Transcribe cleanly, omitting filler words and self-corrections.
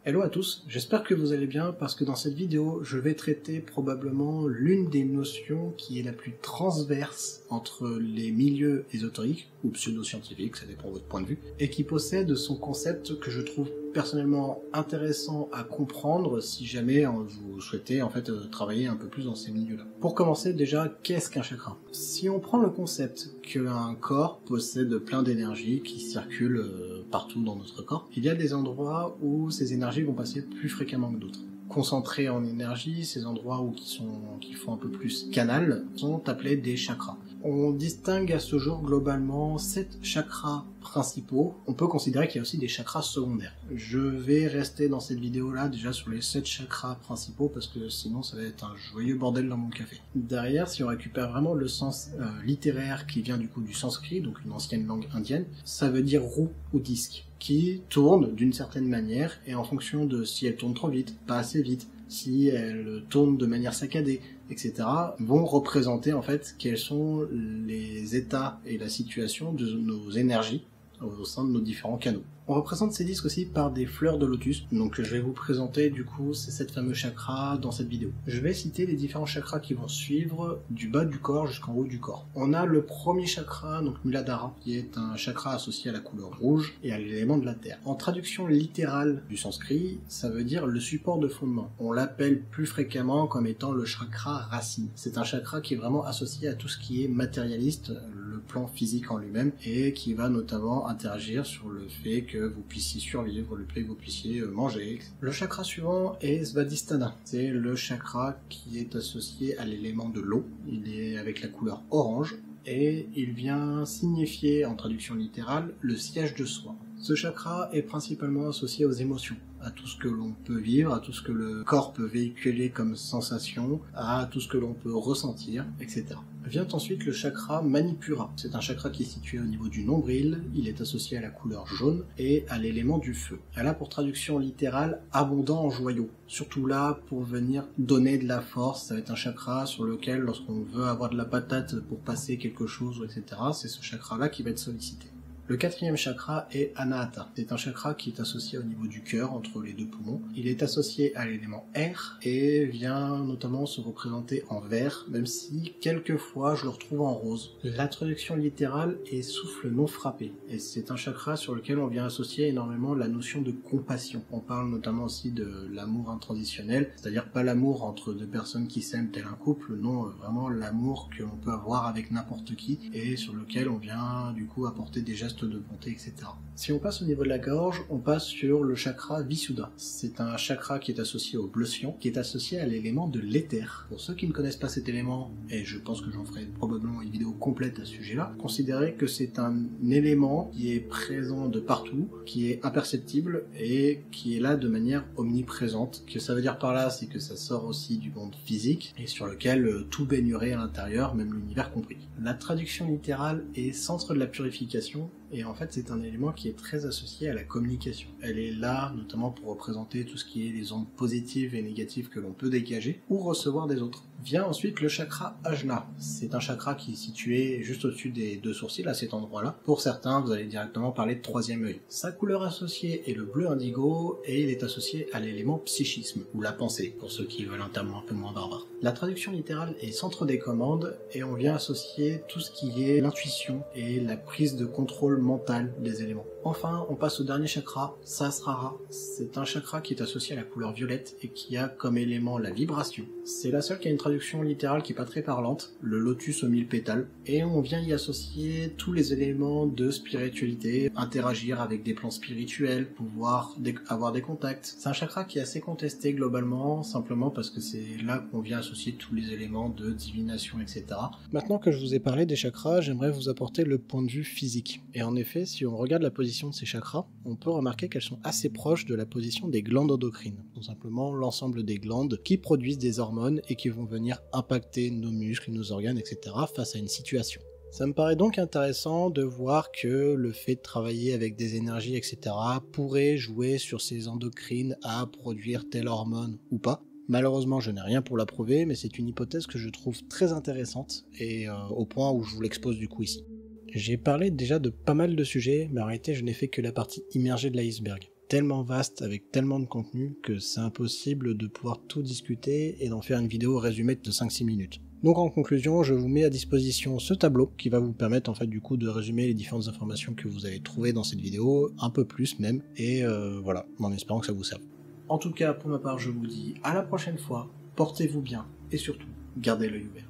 Hello à tous, j'espère que vous allez bien parce que dans cette vidéo, je vais traiter probablement l'une des notions qui est la plus transverse entre les milieux ésotériques ou pseudo-scientifiques, ça dépend de votre point de vue, et qui possède son concept que je trouve personnellement intéressant à comprendre si jamais vous souhaitez travailler un peu plus dans ces milieux-là. Pour commencer, déjà, qu'est-ce qu'un chakra? Si on prend le concept qu'un corps possède plein d'énergie qui circulent partout dans notre corps, il y a des endroits où ces énergies vont passer plus fréquemment que d'autres. Concentrés en énergie, ces endroits qui font un peu plus canal sont appelés des chakras. On distingue à ce jour globalement 7 chakras principaux. On peut considérer qu'il y a aussi des chakras secondaires. Je vais rester dans cette vidéo-là déjà sur les 7 chakras principaux parce que sinon ça va être un joyeux bordel dans mon café. Derrière, si on récupère vraiment le sens littéraire qui vient du coup du sanskrit, donc une ancienne langue indienne, ça veut dire roue ou disque, qui tourne d'une certaine manière et en fonction de si elle tourne trop vite, pas assez vite, si elle tourne de manière saccadée, etc., vont représenter en fait quels sont les états et la situation de nos énergies au sein de nos différents canaux. On représente ces disques aussi par des fleurs de lotus, donc je vais vous présenter du coup ces 7 fameux chakras dans cette vidéo. Je vais citer les différents chakras qui vont suivre du bas du corps jusqu'en haut du corps. On a le premier chakra, donc Muladhara, qui est un chakra associé à la couleur rouge et à l'élément de la terre. En traduction littérale du sanskrit, ça veut dire le support de fondement. On l'appelle plus fréquemment comme étant le chakra racine. C'est un chakra qui est vraiment associé à tout ce qui est matérialiste, le plan physique en lui-même, et qui va notamment interagir sur le fait que vous puissiez survivre, le fait que vous puissiez manger. Le chakra suivant est Svadhisthana. C'est le chakra qui est associé à l'élément de l'eau. Il est avec la couleur orange et il vient signifier, en traduction littérale, le siège de soi. Ce chakra est principalement associé aux émotions, à tout ce que l'on peut vivre, à tout ce que le corps peut véhiculer comme sensation, à tout ce que l'on peut ressentir, etc. Vient ensuite le chakra Manipura. C'est un chakra qui est situé au niveau du nombril, il est associé à la couleur jaune et à l'élément du feu. Elle a pour traduction littérale abondant en joyaux. Surtout là, pour venir donner de la force, ça va être un chakra sur lequel, lorsqu'on veut avoir de la patate pour passer quelque chose, etc., c'est ce chakra-là qui va être sollicité. Le quatrième chakra est Anahata. C'est un chakra qui est associé au niveau du cœur, entre les deux poumons. Il est associé à l'élément air et vient notamment se représenter en vert, même si quelquefois je le retrouve en rose. La traduction littérale est souffle non frappé, et c'est un chakra sur lequel on vient associer énormément la notion de compassion. On parle notamment aussi de l'amour intransitionnel, c'est-à-dire pas l'amour entre deux personnes qui s'aiment tel un couple, non, vraiment l'amour que l'on peut avoir avec n'importe qui, et sur lequel on vient du coup apporter des gestes de bonté, etc. Si on passe au niveau de la gorge, on passe sur le chakra Visuddha. C'est un chakra qui est associé au bleu cyan, qui est associé à l'élément de l'éther. Pour ceux qui ne connaissent pas cet élément, et je pense que j'en ferai probablement une vidéo complète à ce sujet-là, considérez que c'est un élément qui est présent de partout, qui est imperceptible et qui est là de manière omniprésente. Ce que ça veut dire par là, c'est que ça sort aussi du monde physique et sur lequel tout baignerait à l'intérieur, même l'univers compris. La traduction littérale est centre de la purification. Et en fait, c'est un élément qui est très associé à la communication. Elle est là, notamment pour représenter tout ce qui est les ondes positives et négatives que l'on peut dégager ou recevoir des autres. Vient ensuite le chakra Ajna. C'est un chakra qui est situé juste au-dessus des deux sourcils, à cet endroit-là. Pour certains, vous allez directement parler de troisième œil. Sa couleur associée est le bleu indigo et il est associé à l'élément psychisme, ou la pensée, pour ceux qui veulent un terme un peu moins barbare. La traduction littérale est centre des commandes et on vient associer tout ce qui est l'intuition et la prise de contrôle mental des éléments. Enfin, on passe au dernier chakra, Sahasrara. C'est un chakra qui est associé à la couleur violette et qui a comme élément la vibration. C'est la seule qui a une traduction littérale qui est pas très parlante, le lotus aux 1000 pétales, et on vient y associer tous les éléments de spiritualité, interagir avec des plans spirituels, pouvoir avoir des contacts. C'est un chakra qui est assez contesté globalement, simplement parce que c'est là qu'on vient associer tous les éléments de divination, etc. Maintenant que je vous ai parlé des chakras, j'aimerais vous apporter le point de vue physique. Et en effet, si on regarde la position de ces chakras, on peut remarquer qu'elles sont assez proches de la position des glandes endocrines. Tout simplement l'ensemble des glandes qui produisent des hormones et qui vont venir impacter nos muscles, nos organes, etc. face à une situation. Ça me paraît donc intéressant de voir que le fait de travailler avec des énergies, etc. pourrait jouer sur ces endocrines à produire telle hormone ou pas. Malheureusement, je n'ai rien pour la prouver, mais c'est une hypothèse que je trouve très intéressante et au point où je vous l'expose du coup ici. J'ai parlé déjà de pas mal de sujets, mais en réalité je n'ai fait que la partie immergée de l'iceberg. tellement vaste avec tellement de contenu que c'est impossible de pouvoir tout discuter et d'en faire une vidéo résumée de 5-6 minutes. Donc en conclusion, je vous mets à disposition ce tableau qui va vous permettre en fait du coup de résumer les différentes informations que vous allez trouver dans cette vidéo, un peu plus même, et voilà, en espérant que ça vous serve. En tout cas, pour ma part, je vous dis à la prochaine fois, portez-vous bien et surtout, gardez l'œil ouvert.